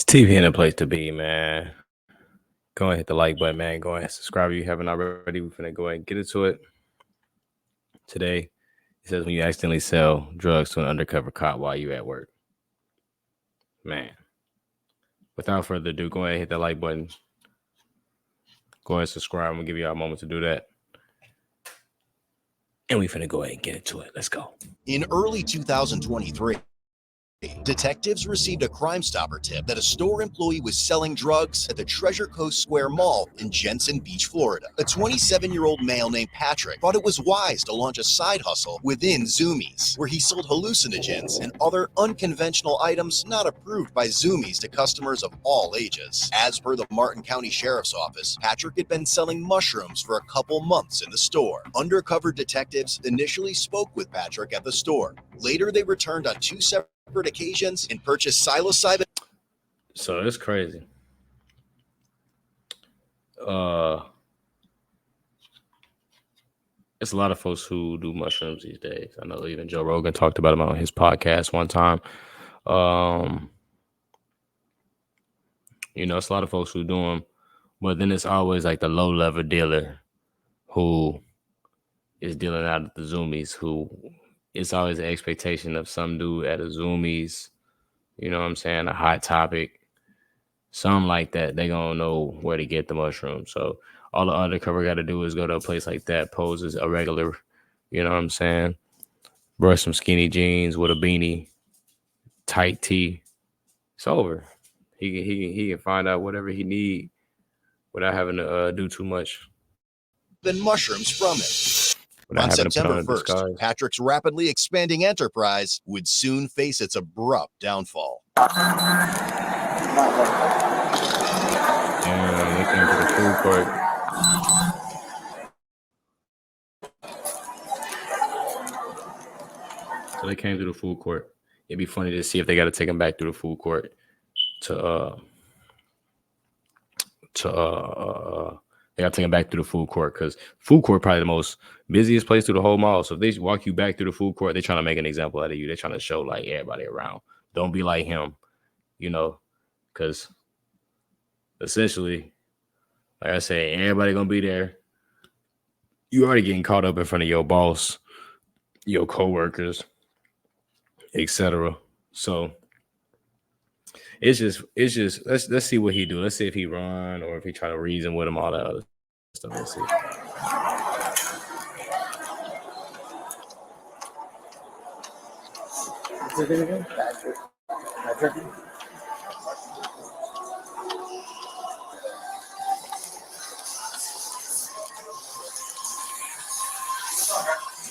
TV in a place to be, man. Go ahead, hit the like button, man. Go ahead and subscribe if you haven't already. We're gonna go ahead and get into it. Today, it says when you accidentally sell drugs to an undercover cop while you at work. Man. Without further ado, go ahead and hit that like button. Go ahead and subscribe. I'm gonna give you all a moment to do that. And we finna go ahead and get into it. Let's go. In early 2023, detectives received a Crime Stopper tip that a store employee was selling drugs at the Treasure Coast Square Mall in Jensen Beach, Florida. A 27-year-old male named Patrick thought it was wise to launch a side hustle within Zoomies, where he sold hallucinogens and other unconventional items not approved by Zoomies to customers of all ages. As per the Martin County Sheriff's Office, Patrick had been selling mushrooms for a couple months in the store. Undercover detectives initially spoke with Patrick at the store. Later, they returned on two separate occasions and purchased psilocybin. So it's crazy. It's a lot of folks who do mushrooms these days. I know even Joe Rogan talked about them on his podcast one time. It's a lot of folks who do them, but then it's always like the low level dealer who is dealing out at the Zoomies, who it's always an expectation of some dude at a Zoomies, you know what I'm saying, a hot topic, something like that. They gonna know where to get the mushrooms. So all the undercover got to do is go to a place like that, pose as a regular, you know what I'm saying, brush some skinny jeans with a beanie, tight tee. It's over. He can find out whatever he need without having to do too much. Then mushrooms from it. On September 1st, Patrick's rapidly expanding enterprise would soon face its abrupt downfall. And they came to the food court. So they came to the food court. It'd be funny to see if they got to take him back through the food court they got to take him back through the food court, because food court probably the most busiest place through the whole mall. So if they walk you back through the food court, they're trying to make an example out of you. They're trying to show like everybody around, don't be like him, because essentially, like I said, everybody gonna be there. You already getting caught up in front of your boss, your coworkers, etc. So it's just let's see what he do. Let's see if he run or if he try to reason with him, all that other stuff. Let's see. What's his name again? Patrick.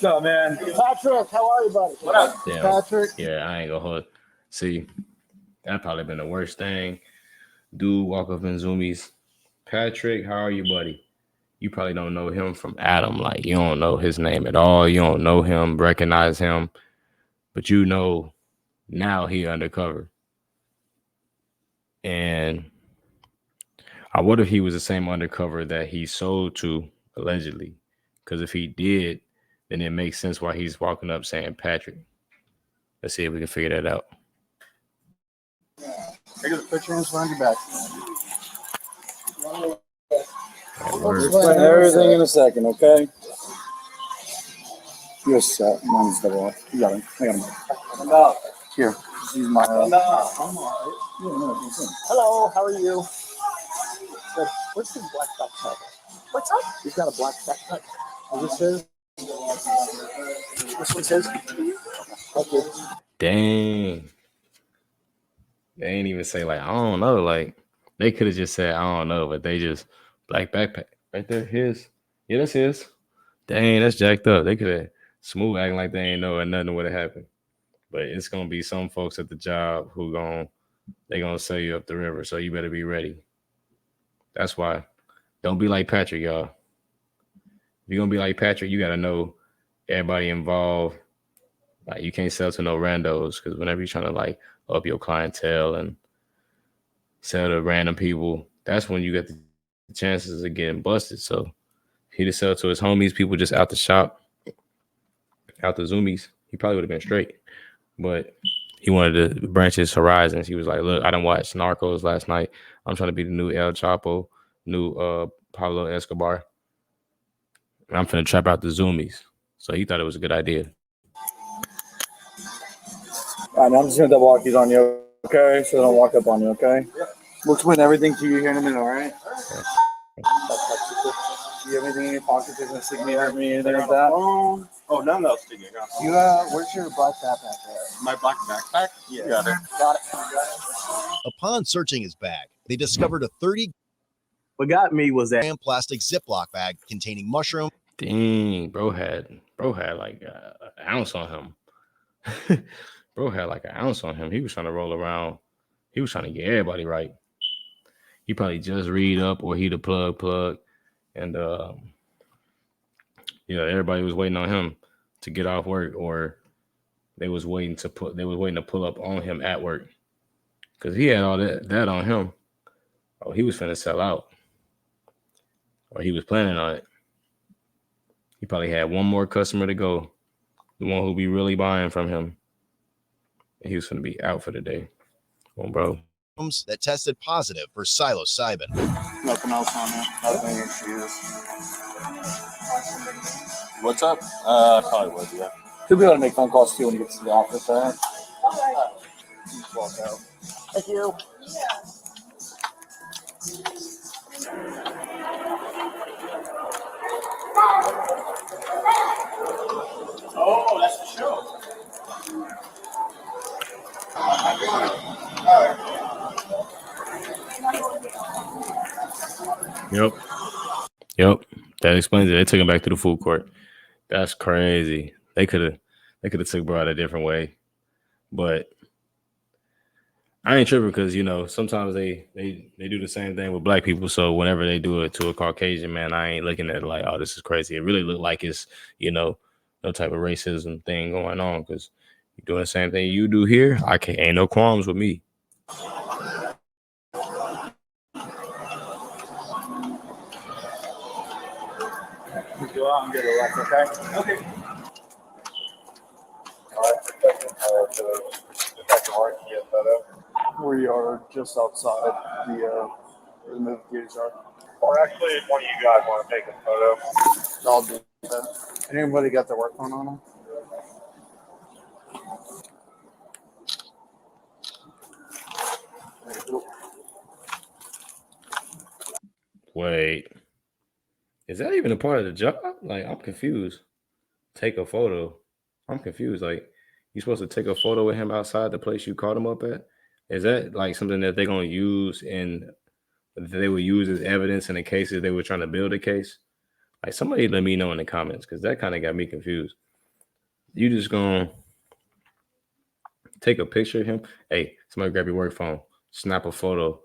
No, man. Patrick, how are you, buddy? What up? Damn. Patrick? Yeah, I ain't gonna hold. See, that probably been the worst thing. Dude walk up in Zoomies. Patrick, how are you, buddy? You probably don't know him from Adam. Like, you don't know his name at all. You don't know him, recognize him. But you know now he undercover. And I wonder if he was the same undercover that he sold to, allegedly. Because if he did, then it makes sense why he's walking up saying Patrick. Let's see if we can figure that out. Take a picture and behind your back. We'll explain everything in a second, okay? Yes, mine's double off. You got him. I got him. No. Here. Use my. Hello, how are you? Good. What's his black backpack? What's up? He's got a black backpack. Is this his? This one's his? Okay. Dang. They ain't even say like, I don't know. Like, they could have just said, I don't know, but they just black backpack right there. His. Yeah, that's his. Dang, that's jacked up. They could have smooth acting like they ain't know and nothing would have happened. But it's gonna be some folks at the job who they gonna sell you up the river. So you better be ready. That's why. Don't be like Patrick, y'all. If you're gonna be like Patrick, you gotta know everybody involved. Like, you can't sell to no randos, because whenever you're trying to like up your clientele and sell to random people, that's when you get the chances of getting busted. So if he'd have sell to his homies, people just out the shop, out the Zoomies, he probably would have been straight. But He wanted to branch his horizons. He was like, "Look, I done watched Narcos last night. I'm trying to be the new El Chapo, new Pablo Escobar. And I'm finna trap out the zoomies." So he thought it was a good idea. All right, I'm just gonna double walk these on you, okay? So they don't walk up on you, okay? We'll explain everything to you here in a minute, all right? Do you have anything in your pocket that's gonna stick me, hurt me, anything like that? Oh, none of those sticking. You where's your black backpack at? My black backpack? Yeah. Got it. Got it. Upon searching his bag, they discovered a 30 What got me was that gram plastic Ziploc bag containing mushroom. Dang, bro had like an ounce on him. Bro had like an ounce on him. He was trying to roll around. He was trying to get everybody right. He probably just read up or he the plug, and everybody was waiting on him to get off work, or they was waiting to pull up on him at work because he had all that on him. Oh, he was finna sell out, or he was planning on it. He probably had one more customer to go, the one who be really buying from him. And he was gonna be out for the day. Oh, bro. That tested positive for psilocybin. Nothing else on there. Nothing issues. what's up? Probably would, yeah. He'll be able to make phone calls too when he gets to the office, all right? Just walk out. Thank you. Oh, that's the show. Yep. That explains it. They took him back to the food court. That's crazy. They could have took bro out a different way, but I ain't tripping because sometimes they do the same thing with black people. So whenever they do it to a Caucasian man, I ain't looking at it like, oh, this is crazy. It really look like it's no type of racism thing going on because you're doing the same thing you do here. Ain't no qualms with me. Go out and get a left, okay? Okay. We are just outside the movie theaters are. Or actually, if one of you guys want to take a photo. I'll do that. Anybody got their work phone on them? Wait, is that even a part of the job? Like, I'm confused. Take a photo. I'm confused. Like, you supposed to take a photo with him outside the place you caught him up at? Is that like something that they're gonna use they would use as evidence in the cases they were trying to build a case? Like, somebody let me know in the comments because that kind of got me confused. You just gonna take a picture of him? Hey, somebody grab your work phone, snap a photo.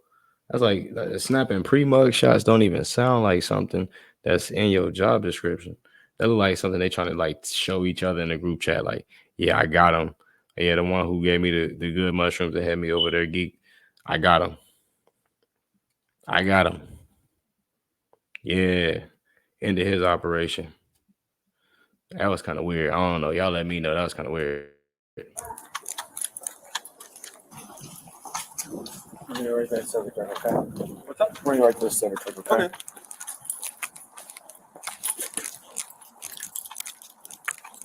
That's like snapping pre-mug shots don't even sound like something that's in your job description. That look like something they trying to like show each other in a group chat. Like, yeah, I got him. Yeah, the one who gave me the good mushrooms that had me over there geek. I got him. I got him. Yeah, into his operation. That was kind of weird. I don't know. Y'all let me know. That was kind of weird. Bring it right there, secretary, okay? What's up? Bring it right to the secretary, okay? Okay.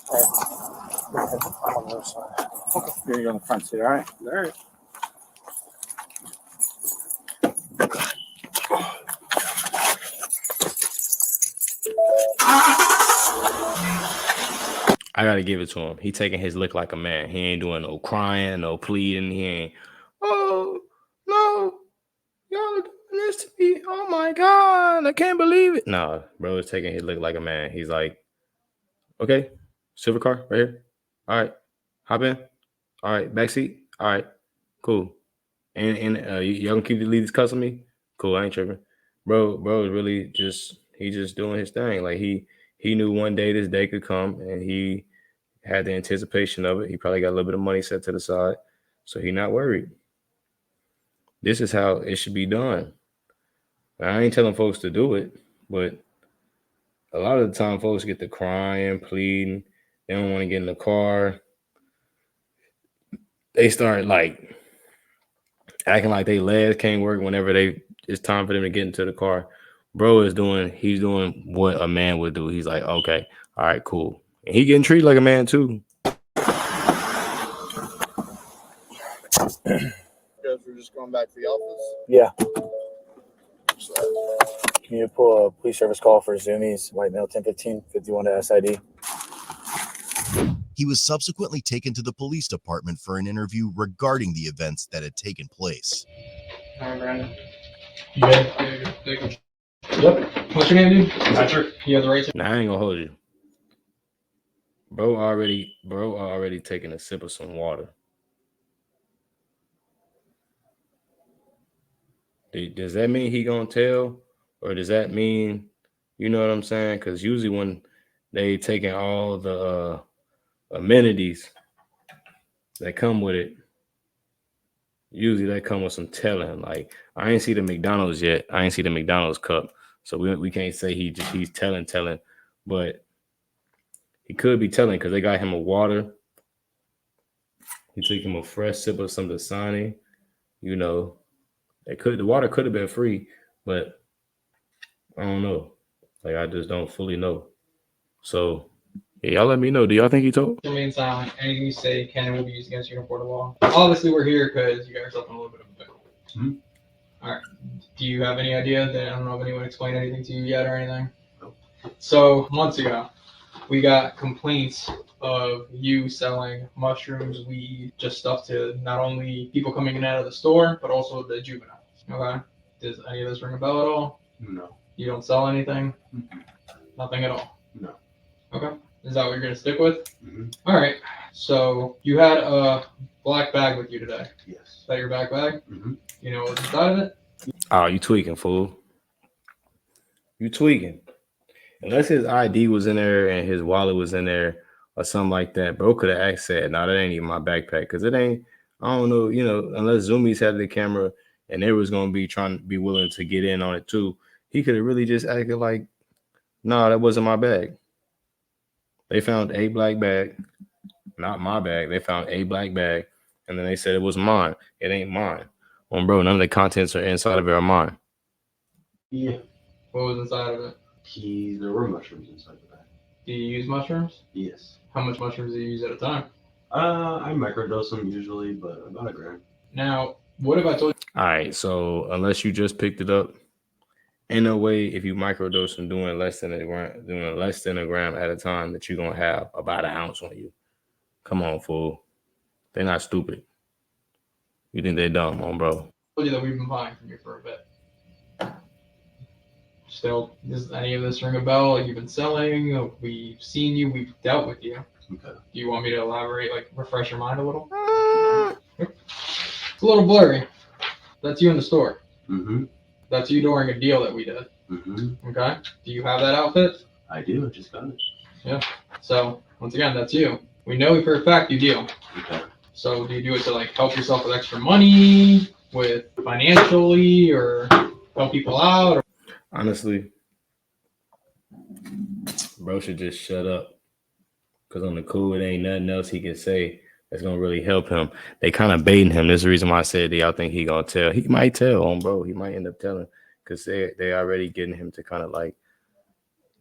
All right. I'm on the other side. Okay. Here you go on the front seat, all right? All right. I gotta give it to him. He taking his lick like a man. He ain't doing no crying, no pleading. He ain't, oh no, y'all are doing this to me. Oh my God, I can't believe it. Nah, bro is taking his lick like a man. He's like, okay, silver car right here. All right, hop in. All right, back seat. All right, cool. And y'all gonna keep the leaders cussing me? Cool, I ain't tripping. Bro is really just doing his thing. Like he knew one day this day could come, and he had the anticipation of it. He probably got a little bit of money set to the side, so he not worried. This is how it should be done. I ain't telling folks to do it, but a lot of the time folks get to crying, pleading. They don't want to get in the car. they start like acting like they legs can't work whenever it's time for them to get into the car. Bro he's doing what a man would do. He's like, okay, all right, cool. And he getting treated like a man too. Because we're just going back to the office. Yeah. Can you pull a police service call for Zoomies, white male 1015, 51 to SID? He was subsequently taken to the police department for an interview regarding the events that had taken place. All right, Brandon. You good? Yep. What's your name, dude? Patrick. You have the right to. Nah, I ain't gonna hold you. Bro already taking a sip of some water. Does that mean he gonna tell? Or does that mean, you know what I'm saying? Because usually when they taking all the amenities that come with it, usually they come with some telling. Like, I ain't see the McDonald's yet. I ain't see the McDonald's cup. So we can't say he's telling, but he could be telling because they got him a water. He took him a fresh sip of some Dasani. You know, the water could have been free, but I don't know. Like, I just don't fully know. So, yeah, y'all let me know. Do y'all think he told? Remain silent. Anything you say can and will be used against you in a court of law. Obviously, we're here because you got yourself in a little bit of a pickle. Mm-hmm. All right. Do you have any idea that I don't know if anyone explained anything to you yet or anything? No. So months ago, we got complaints of you selling mushrooms, weed, just stuff to not only people coming in and out of the store, but also the juveniles. Okay. Does any of this ring a bell at all? No. You don't sell anything? Mm-hmm. Nothing at all? No. Okay. Is that what you're going to stick with? Mm-hmm. All right. So you had a black bag with you today. Yes. Is that your backpack? Mm-hmm. You know what's inside of it? Oh, you tweaking, fool. You tweaking. Unless his ID was in there and his wallet was in there or something like that, bro could have said, "No, that ain't even my backpack." Because it ain't, I don't know, you know, unless Zoomies had the camera and they was going to be trying to be willing to get in on it too, he could have really just acted like, "No, that wasn't my bag." They found a black bag, not my bag. They found a black bag, and then they said it was mine. It ain't mine. Bro, none of the contents are inside of it are mine. Yeah. What was inside of it? There were mushrooms inside the bag. Do you use mushrooms? Yes. How much mushrooms do you use at a time? I microdose them usually, but about a gram. Now, what if I told you? All right, so unless you just picked it up, ain't no way if you microdose and doing less than a gram at a time that you're gonna have about an ounce on you. Come on, fool. They're not stupid. You think they're dumb, bro? I told you that we've been buying from you for a bit. Still, does any of this ring a bell? Like, you've been selling, we've seen you, we've dealt with you. Okay. Do you want me to elaborate, like refresh your mind a little? It's a little blurry. That's you in the store. Mm-hmm. That's you during a deal that we did. Mm-hmm. Okay? Do you have that outfit? I do. I just got it. Yeah. So, once again, that's you. We know for a fact you deal. Okay. So, do you do it to like help yourself with extra money, with financially, or help people out? Or... Honestly, bro should just shut up. Because on the cool, it ain't nothing else he can say that's gonna really help him. They kind of baiting him. This is the reason why I said y'all think he gonna tell. He might tell bro. He might end up telling because they already getting him to kind of like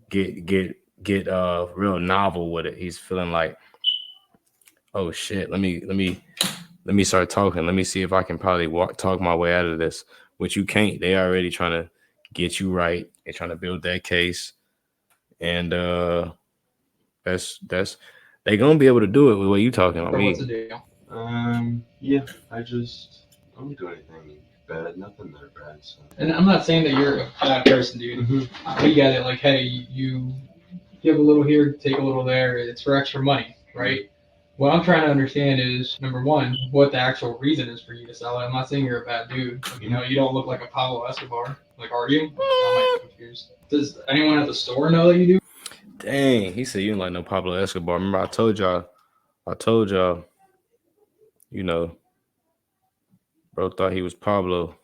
get real novel with it. He's feeling like, oh shit, let me start talking. Let me see if I can probably talk my way out of this. Which you can't. They already trying to get you right. They're trying to build that case, and that's they gonna be able to do it with what you talking about. What's the deal? Yeah. I don't do anything bad. Nothing that bad. So. And I'm not saying that you're a bad person, dude. Mm-hmm. We get it. Like, hey, you give a little here, take a little there. It's for extra money, right? What I'm trying to understand is, number one, what the actual reason is for you to sell it. I'm not saying you're a bad dude. You know, you don't look like a Pablo Escobar. Like, are you? I might be confused. Does anyone at the store know that you do? Dang, he said you didn't like no Pablo Escobar. Remember, I told y'all, you know, bro thought he was Pablo.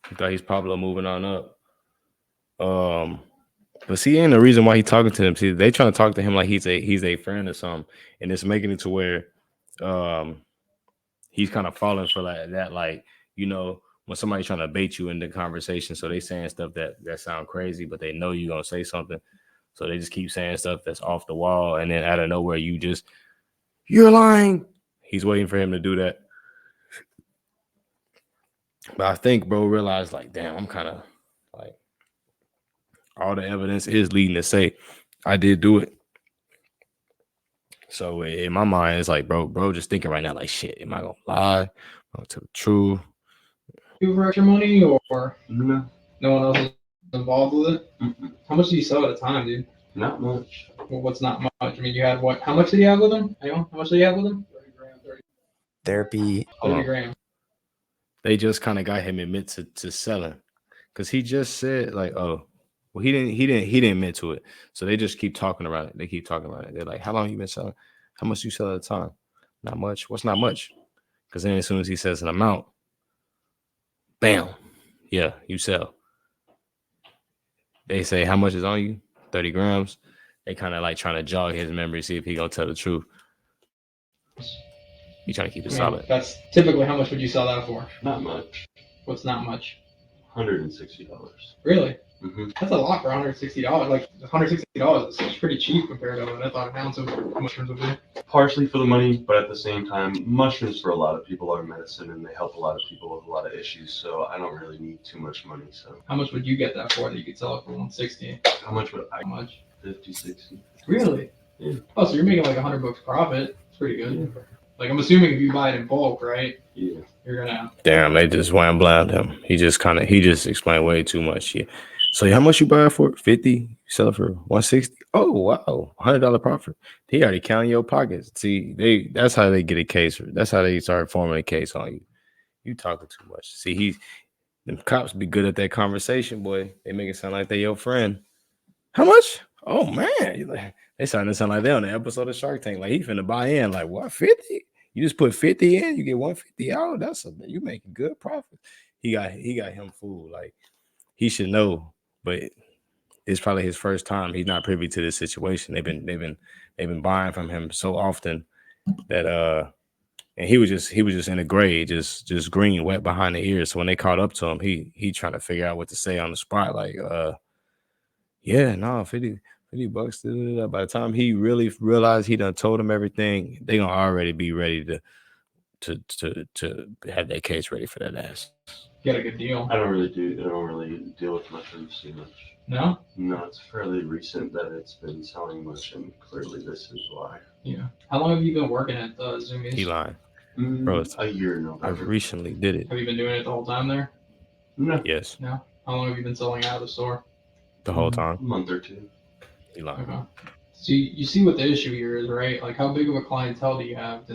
He thought he's Pablo moving on up. But see, ain't the reason why he talking to them. See, they trying to talk to him like he's a friend or something, and it's making it to where he's kind of falling for that, like, you know, when somebody's trying to bait you into conversation, so they saying stuff that sound crazy, but they know you're gonna say something, so they just keep saying stuff that's off the wall, and then out of nowhere you're lying. He's waiting for him to do that. But I think bro realized, like, damn, I'm kind of like, all the evidence is leading to say I did do it. So in my mind, it's like, bro, just thinking right now, like, shit, am I gonna lie? Am I gonna tell the truth? You for extra money, or No. no one else is involved with it? Mm-mm. How much do you sell at a time, dude? Not much. Well, what's not much? I mean, you had what? How much did you have with him? Anyone? How much did you have with him? 30 grand. Therapy. 30 grand. They just kind of got him admit to selling, because he just said, like, oh, well, he didn't admit to it. So they just keep talking about it. They keep talking about it. They're like, how long you been selling? How much you sell at a time? Not much. What's not much? Because then as soon as he says an amount, bam, yeah, you sell. They say, how much is on you? 30 grams. They kind of like trying to jog his memory, see if he gonna tell the truth. He trying to keep it solid. That's typically, how much would you sell that for? Not much. What's not much? $160. Really? Mm-hmm. That's a lot for $160. Like, $160 is pretty cheap compared to what I thought an ounce of mushrooms would be. Partially for the money, but at the same time, mushrooms for a lot of people are medicine, and they help a lot of people with a lot of issues. So I don't really need too much money. So How much would you get that for that you could sell it for 160? how much would I? How much? 50, 60. Really? Yeah. Oh, so you're making like $100 profit. It's pretty good. Like, I'm assuming if you buy it in bulk, right? Yeah. You're gonna. Damn, they just wham blammed him. He just explained way too much shit. So how much you buy it for? 50? You sell it for 160? Oh wow, $100 profit. He already counting your pockets. See, that's how they get a case. That's how they start forming a case on you. You talking too much. See, them cops be good at that conversation, boy. They make it sound like they your friend. How much? Oh man, they starting to sound like they on the episode of Shark Tank. Like, he finna buy in. Like, what, 50? You just put 50 in, you get 150 out. You making good profit. He got him fooled. Like, he should know, but it's probably his first time. He's not privy to this situation. They've been buying from him so often that and he was just in a gray, just green, wet behind the ears. So when they caught up to him, he trying to figure out what to say on the spot. Like, yeah, no, 50 bucks. By the time he really realized he done told him everything, they gonna already be ready to have that case ready for that ass. Get a good deal. I don't really deal with mushrooms too much. No? No, it's fairly recent that it's been selling much, and clearly this is why. Yeah. How long have you been working at Zoomies? He lying. Bro, A year in I November. recently did it. Have you been doing it the whole time there? No. Yes, No. How long have you been selling out of the store? the whole A time. month or two. He lying. Okay. So you see what the issue here is, right? Like, how big of a clientele do you have?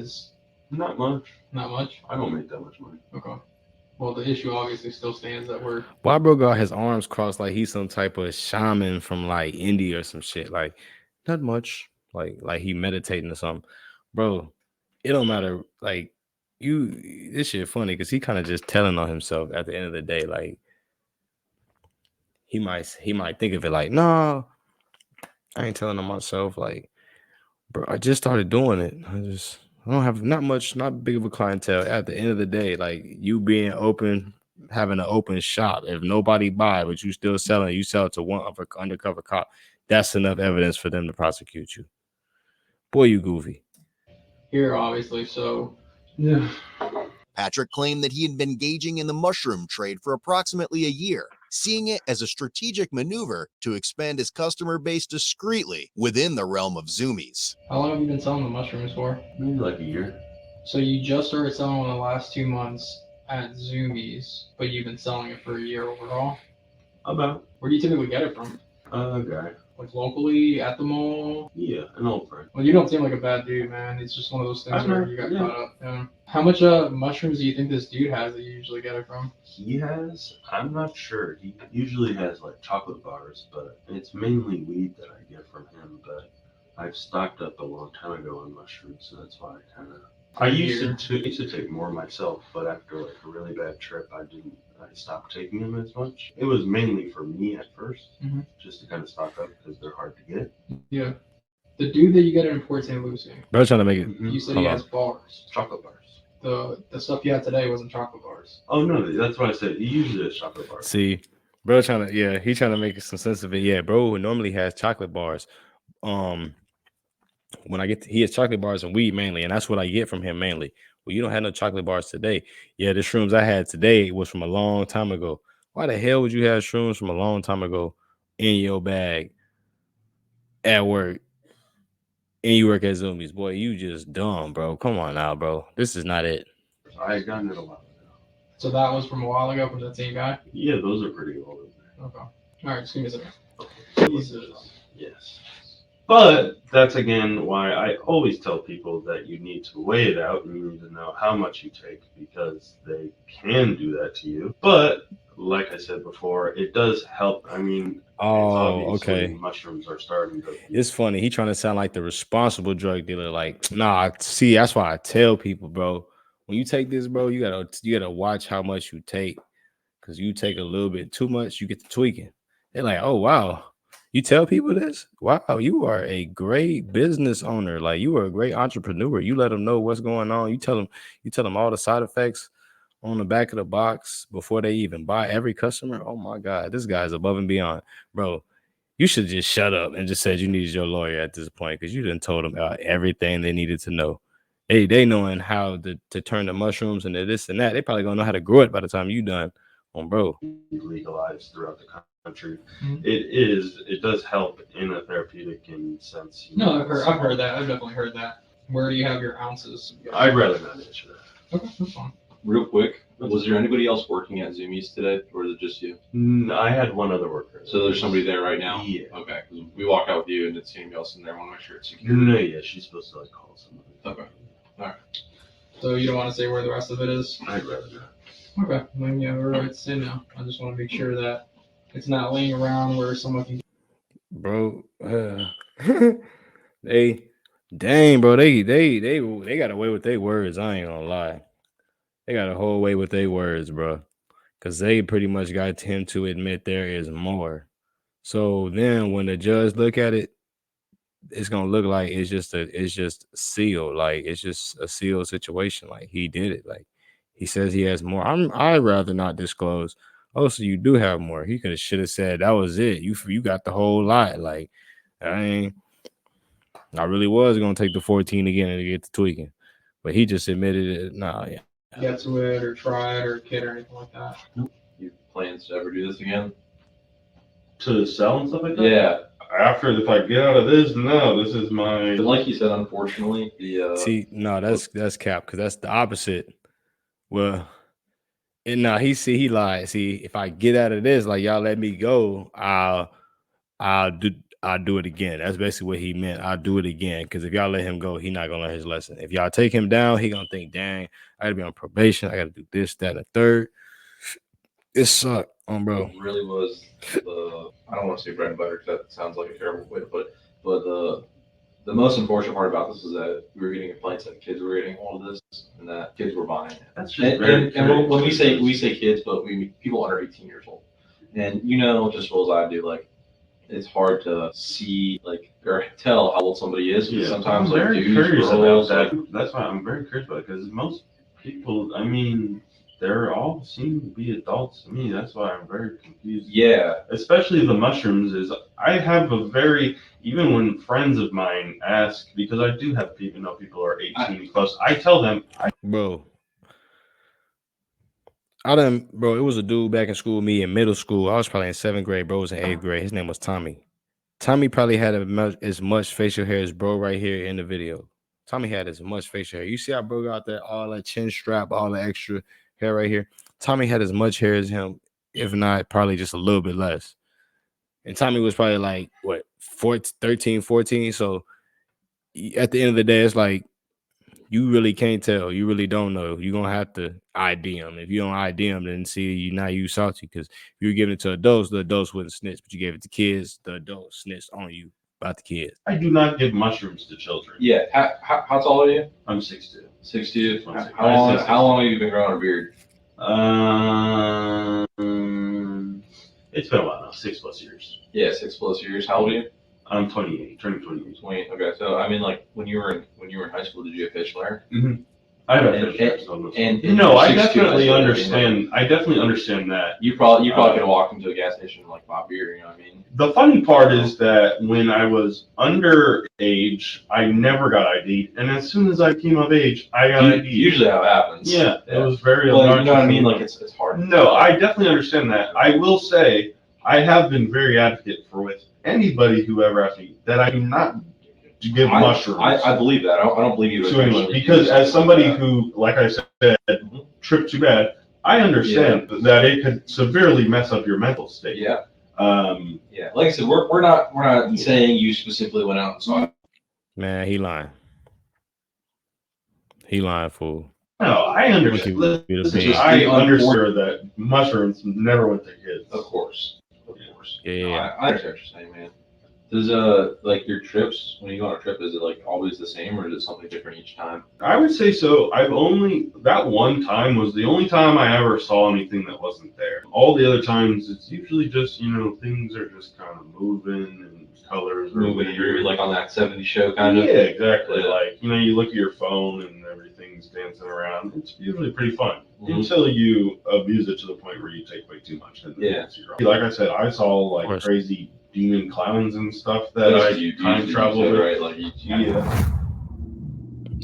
Not much. Not much? I don't make that much money. Okay. Well, the issue obviously still stands that we're. Why bro got his arms crossed like he's some type of shaman from like India or some shit? Like, not much. Like he meditating or something. Bro, it don't matter. Like, this shit funny because he kind of just telling on himself at the end of the day. Like, he might think of it like, no, I ain't telling on myself. Like, bro, I just started doing it. I don't have not big of a clientele. At the end of the day, like, you being open, having an open shop, if nobody buy, but you still selling, you sell it to one of an undercover cop, that's enough evidence for them to prosecute you. Boy, you goofy. Here, obviously, so. Yeah. Patrick claimed that he had been engaging in the mushroom trade for approximately a year, seeing it as a strategic maneuver to expand his customer base discreetly within the realm of Zoomies. How long have you been selling the mushrooms for? Maybe like a year. So you just started selling in the last 2 months at Zoomies, but you've been selling it for a year overall? About. Where do you typically get it from? A guy. Like, locally, at the mall? Yeah, an old friend. Well, you don't seem like a bad dude, man. It's just one of those things where you got caught up. Yeah. How much mushrooms do you think this dude has that you usually get it from? He has, I'm not sure. He usually has like chocolate bars, but it's mainly weed that I get from him. But I've stocked up a long time ago on mushrooms, so that's why I kind of. I used to take more myself, but after like a really bad trip, I stopped taking them as much. It was mainly for me at first, just to kind of stock up because they're hard to get. Yeah. The dude that you get in Port St. Lucie, Bro, trying to make it. you said Hold he on. has bars. Chocolate bars. The stuff you had today wasn't chocolate bars. Oh no, that's what I said. He usually has chocolate bars. See, bro, he trying to make some sense of it. Yeah, bro, normally has chocolate bars. When I get he has chocolate bars and weed mainly, and that's what I get from him mainly. Well, you don't have no chocolate bars today. Yeah, the shrooms I had today was from a long time ago. Why the hell would you have shrooms from a long time ago in your bag at work? And you work at Zoomies, boy, you just dumb, bro. Come on now, bro. This is not it. I had gotten it a while ago. So that was from a while ago from that same guy? Yeah, those are pretty old. Okay. All right, just give me a second. Jesus. Yes. But that's again why I always tell people that you need to weigh it out and you need to know how much you take because they can do that to you. But like I said before, it does help. I mean, okay. Mushrooms are starting to. It's funny. He trying to sound like the responsible drug dealer. Like, nah, see, that's why I tell people, bro. When you take this, bro, you gotta watch how much you take. Cause you take a little bit too much, you get to tweaking. They're like, oh wow. You tell people this? Wow, you are a great business owner. Like you are a great entrepreneur. You let them know what's going on. You tell them all the side effects on the back of the box before they even buy every customer. Oh my God, this guy's above and beyond. Bro, you should just shut up and just said you needed your lawyer at this point because you done told them about everything they needed to know. They knowing how to turn the mushrooms into this and that. They probably gonna know how to grow it by the time you done. Bro. Legalized throughout the country. Mhm. It does help in a therapeutic sense. No, I've heard that. I've definitely heard that. Where do you have your ounces? I'd rather not answer that. Okay, that's fine. Real quick, was there anybody else working at Zoomies today, or is it just you? I had one other worker. So there's somebody there right now? Yeah. Okay, because we walk out with you and it's anybody else in there. I want to make sure it's secure. No, yeah, she's supposed to like call somebody. Okay. So you don't want to say where the rest of it is? I'd rather not. Okay, then yeah, we're right to say now. I just want to make sure that it's not laying around where someone can. Bro, they got away with their words. I ain't gonna lie. They got a whole way with their words, bro. Because they pretty much got him to admit there is more. So then when the judge look at it, it's gonna look like it's just sealed. Like it's just a sealed situation. Like he did it. Like he says he has more. I'd rather not disclose. Oh, so you do have more. He should have said that was it. You got the whole lot. Like I really was gonna take the 14 again and get the tweaking. But he just admitted it. Nah, yeah. Get to it or try it or kid or anything like that. You plans to ever do this again? To sell and stuff like that? Yeah. After, if I get out of this, no, this is my. But like you said, unfortunately, See, no, that's cap because that's the opposite. Well, and now he lied. See, if I get out of this, like y'all let me go, I'll do it again. That's basically what he meant. I'll do it again. Because if y'all let him go, he not gonna learn his lesson. If y'all take him down, he gonna think, dang, I gotta be on probation. I gotta do this, that, and the third. It sucked, bro. It really was I don't want to say bread and butter because that sounds like a terrible way to put it, but the most unfortunate part about this is that we were getting complaints that kids were getting all of this and that kids were buying it. That's just and when we say kids, but we mean people under 18 years old. And just as well as I do, like it's hard to see or tell how old somebody is because sometimes I'm very curious girls, about that. That's why I'm very curious about it because most people, I mean, they're all seem to be adults to me. That's why I'm very confused. Yeah. Especially the mushrooms is I have even when friends of mine ask, because I do have people are 18 plus, I tell them bro, it was a dude back in school with me in middle school. I was probably in 7th grade, bro was in 8th grade. His name was Tommy. Tommy probably had as much facial hair as bro right here in the video. Tommy had as much facial hair. You see how bro got all that chin strap, all the extra hair right here. Tommy had as much hair as him, if not probably just a little bit less. And Tommy was probably like, 13, 14. So at the end of the day, it's like, you really can't tell. You really don't know. You're going to have to ID them. If you don't ID them, then now you salty. Because if you were giving it to adults, the adults wouldn't snitch. But you gave it to kids, the adults snitched on you about the kids. I do not give mushrooms to children. Yeah. How tall are you? I'm 6'2". 6'2". How long have you been growing a beard? It's been a while now, 6+ years. Yeah, 6+ years. How old are you? I'm 28, turning 28. 20. Okay, so I mean, like when you were in high school, did you have facial hair? I have And- and no, you're I 6'2", definitely I understand. I definitely understand that. You probably could have walked into a gas station and like bought beer. You know what I mean? The funny part is that when I was underage, I never got ID'd, and as soon as I came of age, I got ID'd. Usually how it happens. Yeah, it was very Well, obnoxious. you know what I mean? Like it's hard. No, I definitely understand that. I will say I have been very advocate for with anybody who ever asked me that I do not give mushrooms. I believe that. I don't believe you. To anyone, because as somebody who, like I said, tripped too bad, I understand that it could severely mess up your mental state. Yeah. Yeah. Like I said, we're not saying you specifically went out and saw it. Man, he lying. He lying, fool. No, I understand. I understand that mushrooms never went to kids. Of course. Yeah. No, I understand what you're saying, man. Does like your trips, when you go on a trip, is it like always the same, or is it something different each time? I would say so. That one time was the only time I ever saw anything that wasn't there. All the other times, it's usually just, things are just kind of moving and colors are moving. You're weird. like on that 70s show kind of. Yeah, exactly. Like, you look at your phone and everything's dancing around. It's usually pretty fun until you abuse it to the point where you take way too much. And like I said, I saw like crazy demon clowns and stuff that I time traveled with. Right? Like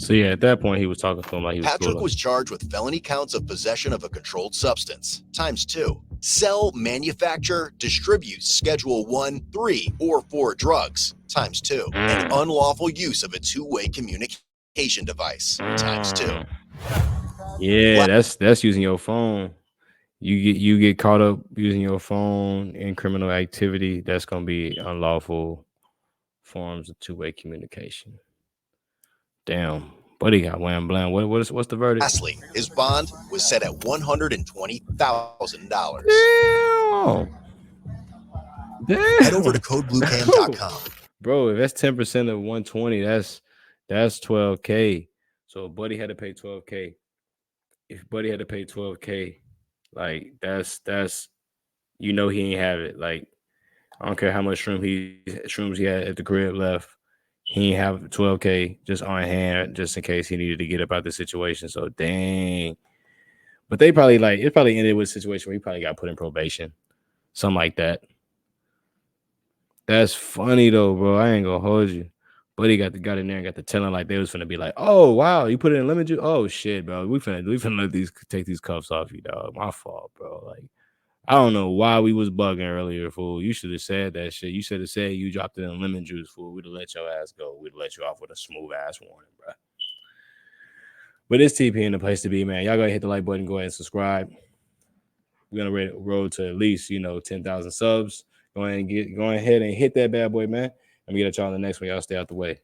So yeah, at that point he was talking to him like he was Patrick cool. was charged with felony counts of possession of a controlled substance, ×2. Sell, manufacture, distribute Schedule 1, 3, or 4 drugs, ×2. And unlawful use of a two-way communication device, ×2. Yeah, that's using your phone. You get caught up using your phone in criminal activity. That's gonna be unlawful forms of two-way communication. Damn, buddy got wham blam. What's the verdict? Lastly, his bond was set at $120,000. Damn. Head over to codebluecam.com. Bro, if that's 10% of 120, that's $12K. So Buddy had to pay $12K. If Buddy had to pay $12K, like that's he ain't have it. Like I don't care how much shrooms he had at the crib left. He ain't have $12K just on hand just in case he needed to get up out the situation. So dang. But it probably ended with a situation where he probably got put in probation. Something like that. That's funny though, bro. I ain't gonna hold you. Buddy got in there and got the telling like they was finna be like, oh wow, you put it in lemon juice? Oh shit, bro. We finna take these cuffs off you, dog. My fault, bro. Like, I don't know why we was bugging earlier, fool. You should have said that shit. You should have said you dropped it in lemon juice, fool. We'd have let your ass go. We'd have let you off with a smooth ass warning, bro. But it's TP in the place to be, man. Y'all gotta hit the like button, go ahead and subscribe. We're gonna road to at least 10,000 subs. Go ahead and hit that bad boy, man. I'm gonna get at y'all in the next one. Y'all stay out the way.